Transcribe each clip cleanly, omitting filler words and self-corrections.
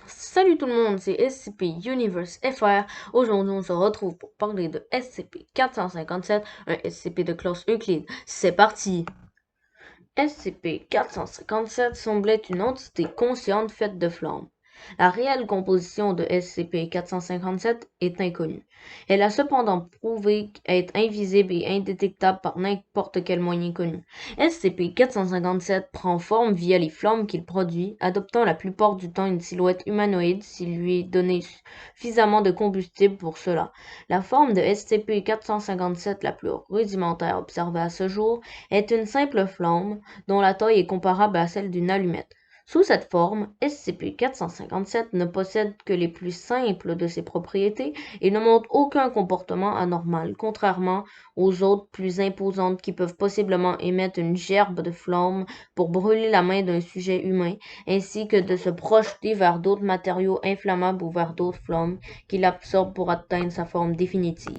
Salut tout le monde, c'est SCP-Universe-FR. Aujourd'hui, on se retrouve pour parler de SCP-457, un SCP de classe Euclide. C'est parti! SCP-457 semblait une entité consciente faite de flammes. La réelle composition de SCP-457 est inconnue. Elle a cependant prouvé être invisible et indétectable par n'importe quel moyen connu. SCP-457 prend forme via les flammes qu'il produit, adoptant la plupart du temps une silhouette humanoïde s'il lui est donné suffisamment de combustible pour cela. La forme de SCP-457 la plus rudimentaire observée à ce jour est une simple flamme dont la taille est comparable à celle d'une allumette. Sous cette forme, SCP-457 ne possède que les plus simples de ses propriétés et ne montre aucun comportement anormal, contrairement aux autres plus imposantes qui peuvent possiblement émettre une gerbe de flammes pour brûler la main d'un sujet humain, ainsi que de se projeter vers d'autres matériaux inflammables ou vers d'autres flammes qu'il absorbe pour atteindre sa forme définitive.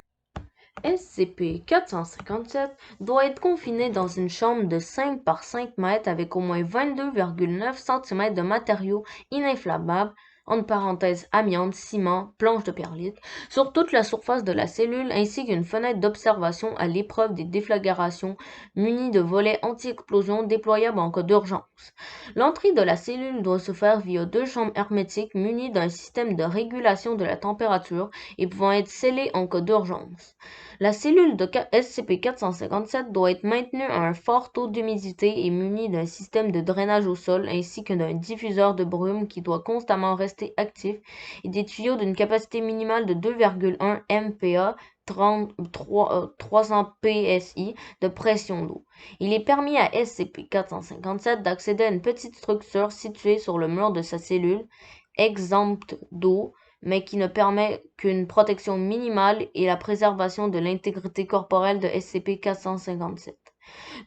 SCP-457 doit être confiné dans une chambre de 5 par 5 mètres avec au moins 22,9 cm de matériaux ininflammables, entre parenthèses amiante, ciment, planches de perlite, sur toute la surface de la cellule ainsi qu'une fenêtre d'observation à l'épreuve des déflagrations munie de volets anti-explosion déployables en cas d'urgence. L'entrée de la cellule doit se faire via 2 chambres hermétiques munies d'un système de régulation de la température et pouvant être scellées en cas d'urgence. La cellule de SCP-457 doit être maintenue à un fort taux d'humidité et munie d'un système de drainage au sol ainsi que d'un diffuseur de brume qui doit constamment rester actif et des tuyaux d'une capacité minimale de 2,1 MPa 300 PSI de pression d'eau. Il est permis à SCP-457 d'accéder à une petite structure située sur le mur de sa cellule, exempte d'eau, mais qui ne permet qu'une protection minimale et la préservation de l'intégrité corporelle de SCP-457.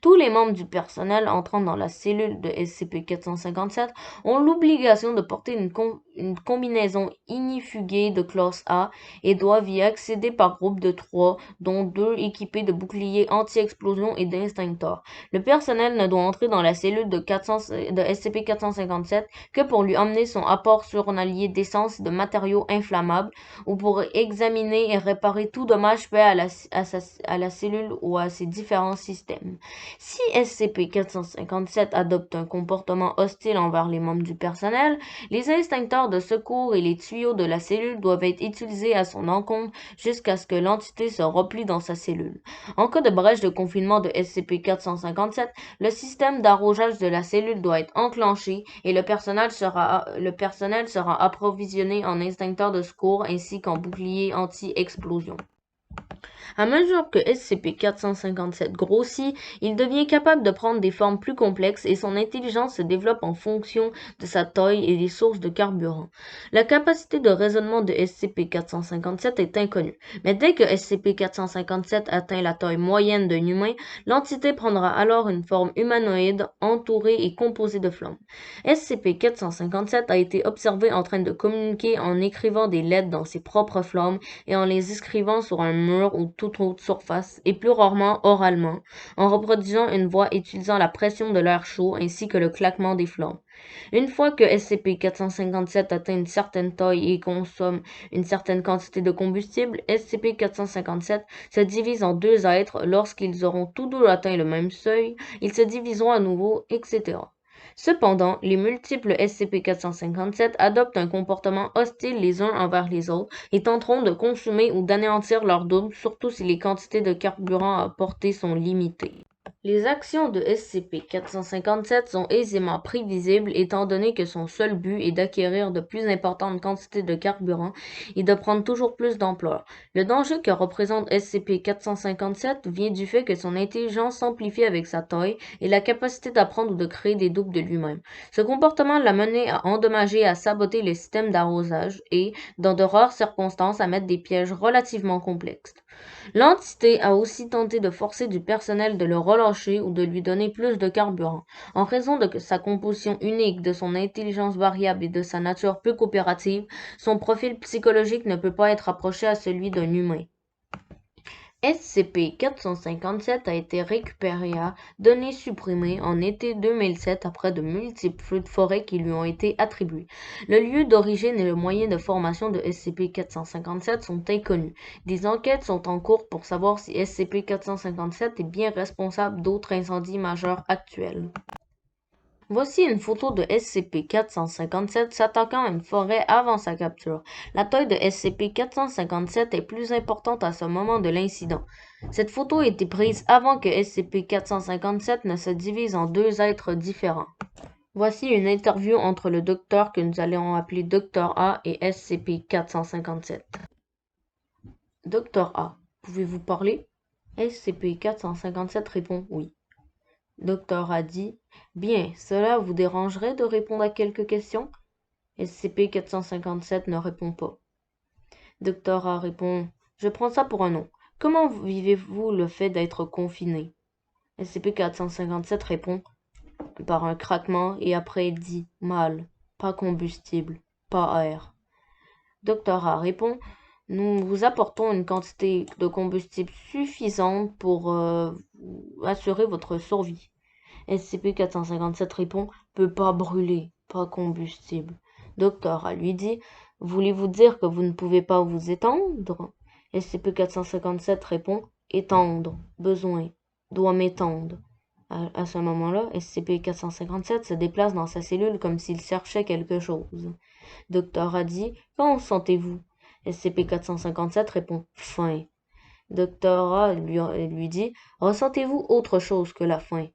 Tous les membres du personnel entrant dans la cellule de SCP-457 ont l'obligation de porter une combinaison ignifuguée de classe A et doivent y accéder par groupe de 3, dont 2 équipés de boucliers anti-explosion et d'extincteurs. Le personnel ne doit entrer dans la cellule de SCP-457 que pour lui emmener son apport journalier d'essence et de matériaux inflammables ou pour examiner et réparer tout dommage fait à la cellule ou à ses différents systèmes. Si SCP-457 adopte un comportement hostile envers les membres du personnel, les extincteurs de secours et les tuyaux de la cellule doivent être utilisés à son encontre jusqu'à ce que l'entité se replie dans sa cellule. En cas de brèche de confinement de SCP-457, le système d'arrosage de la cellule doit être enclenché et le personnel sera approvisionné en extincteurs de secours ainsi qu'en boucliers anti-explosion. À mesure que SCP-457 grossit, il devient capable de prendre des formes plus complexes et son intelligence se développe en fonction de sa taille et des sources de carburant. La capacité de raisonnement de SCP-457 est inconnue, mais dès que SCP-457 atteint la taille moyenne d'un humain, l'entité prendra alors une forme humanoïde entourée et composée de flammes. SCP-457 a été observé en train de communiquer en écrivant des lettres dans ses propres flammes et en les inscrivant sur un mur ou toute autre surface, et plus rarement oralement, en reproduisant une voix utilisant la pression de l'air chaud ainsi que le claquement des flammes. Une fois que SCP-457 atteint une certaine taille et consomme une certaine quantité de combustible, SCP-457 se divise en 2 êtres. Lorsqu'ils auront tous deux atteint le même seuil, ils se diviseront à nouveau, etc. Cependant, les multiples SCP-457 adoptent un comportement hostile les uns envers les autres et tenteront de consumer ou d'anéantir leur double, surtout si les quantités de carburant à apporter sont limitées. Les actions de SCP-457 sont aisément prévisibles étant donné que son seul but est d'acquérir de plus importantes quantités de carburant et de prendre toujours plus d'ampleur. Le danger que représente SCP-457 vient du fait que son intelligence s'amplifie avec sa taille et la capacité d'apprendre ou de créer des doubles de lui-même. Ce comportement l'a mené à endommager et à saboter les systèmes d'arrosage et, dans de rares circonstances, à mettre des pièges relativement complexes. L'entité a aussi tenté de forcer du personnel de le relâcher ou de lui donner plus de carburant. En raison de sa composition unique, de son intelligence variable et de sa nature peu coopérative, son profil psychologique ne peut pas être approché à celui d'un humain. SCP-457 a été récupéré à données supprimées en été 2007 après de multiples feux de forêt qui lui ont été attribués. Le lieu d'origine et le moyen de formation de SCP-457 sont inconnus. Des enquêtes sont en cours pour savoir si SCP-457 est bien responsable d'autres incendies majeurs actuels. Voici une photo de SCP-457 s'attaquant à une forêt avant sa capture. La taille de SCP-457 est plus importante à ce moment de l'incident. Cette photo a été prise avant que SCP-457 ne se divise en deux êtres différents. Voici une interview entre le docteur que nous allons appeler Dr A et SCP-457. Dr A, pouvez-vous parler? SCP-457 répond oui. Docteur A dit « Bien, cela vous dérangerait de répondre à quelques questions ?» SCP-457 ne répond pas. Docteur A répond « Je prends ça pour un non. Comment vivez-vous le fait d'être confiné ?» SCP-457 répond par un craquement et après dit « Mal, pas combustible, pas air. » Docteur A répond « Nous vous apportons une quantité de combustible suffisante pour assurer votre survie. » SCP-457 répond « Peut pas brûler, pas combustible. » Docteur A lui dit « Voulez-vous dire que vous ne pouvez pas vous étendre ?» SCP-457 répond « Étendre, besoin, doit m'étendre. » À ce moment-là, SCP-457 se déplace dans sa cellule comme s'il cherchait quelque chose. Docteur A dit « Comment vous sentez-vous » SCP-457 répond « Faim. » Docteur A lui dit « Ressentez-vous autre chose que la faim ?»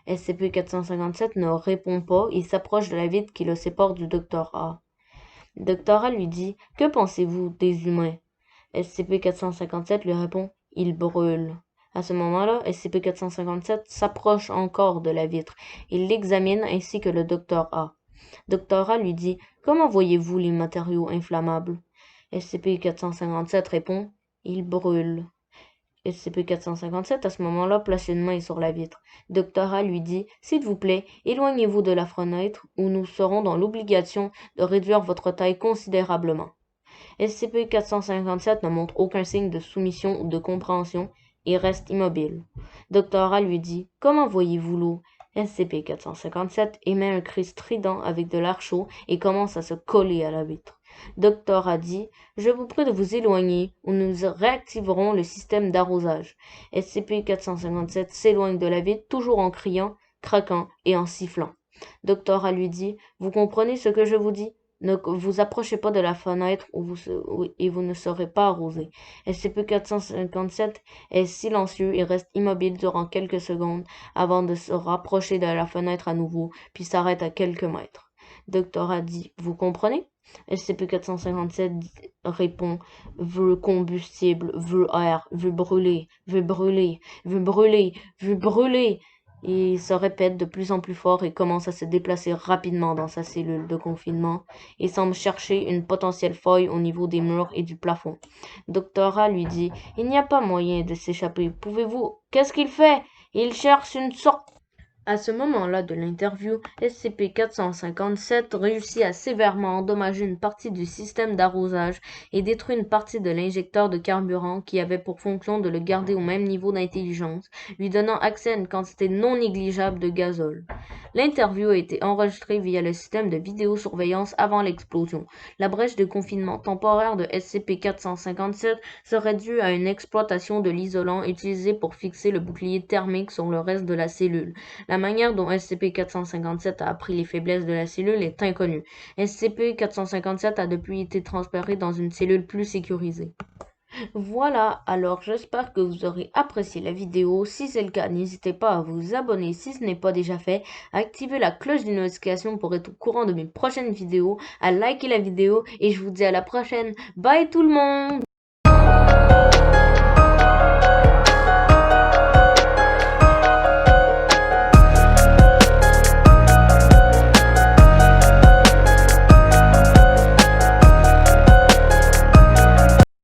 SCP-457 ne répond pas et s'approche de la vitre qui le sépare du Dr A. Dr A lui dit « Que pensez-vous des humains ?» SCP-457 lui répond « Ils brûlent. » À ce moment-là, SCP-457 s'approche encore de la vitre. Il l'examine ainsi que le Dr A. Dr A lui dit « Comment voyez-vous les matériaux inflammables ?» SCP-457 répond « Ils brûlent. » SCP-457 à ce moment-là place une main sur la vitre. Dr A lui dit « S'il vous plaît, éloignez-vous de la fenêtre ou nous serons dans l'obligation de réduire votre taille considérablement. » SCP-457 ne montre aucun signe de soumission ou de compréhension et reste immobile. Dr A lui dit « Comment voyez-vous l'eau ?» SCP-457 émet un cri strident avec de l'air chaud et commence à se coller à la vitre. Dr A dit « Je vous prie de vous éloigner ou nous réactiverons le système d'arrosage. » SCP-457 s'éloigne de la vitre, toujours en criant, craquant et en sifflant. Dr A lui dit « Vous comprenez ce que je vous dis ? Ne vous approchez pas de la fenêtre et vous ne serez pas arrosé. » SCP-457 est silencieux et reste immobile durant quelques secondes avant de se rapprocher de la fenêtre à nouveau, puis s'arrête à quelques mètres. Dr A dit « Vous comprenez ?» SCP-457 répond « Veut combustible, veut air, veut brûler, veut brûler, veut brûler, veut brûler » et se répète de plus en plus fort et commence à se déplacer rapidement dans sa cellule de confinement et semble chercher une potentielle faille au niveau des murs et du plafond. Dr A lui dit « Il n'y a pas moyen de s'échapper. Pouvez-vous... » Qu'est-ce qu'il fait? Il cherche une sorte... À ce moment-là de l'interview, SCP-457 réussit à sévèrement endommager une partie du système d'arrosage et détruit une partie de l'injecteur de carburant qui avait pour fonction de le garder au même niveau d'intelligence, lui donnant accès à une quantité non négligeable de gazole. L'interview a été enregistrée via le système de vidéosurveillance avant l'explosion. La brèche de confinement temporaire de SCP-457 serait due à une exploitation de l'isolant utilisé pour fixer le bouclier thermique sur le reste de la cellule. La manière dont SCP-457 a appris les faiblesses de la cellule est inconnue. SCP-457 a depuis été transféré dans une cellule plus sécurisée. Voilà, alors j'espère que vous aurez apprécié la vidéo. Si c'est le cas, n'hésitez pas à vous abonner si ce n'est pas déjà fait, à activer la cloche de notification pour être au courant de mes prochaines vidéos, à liker la vidéo et je vous dis à la prochaine. Bye tout le monde!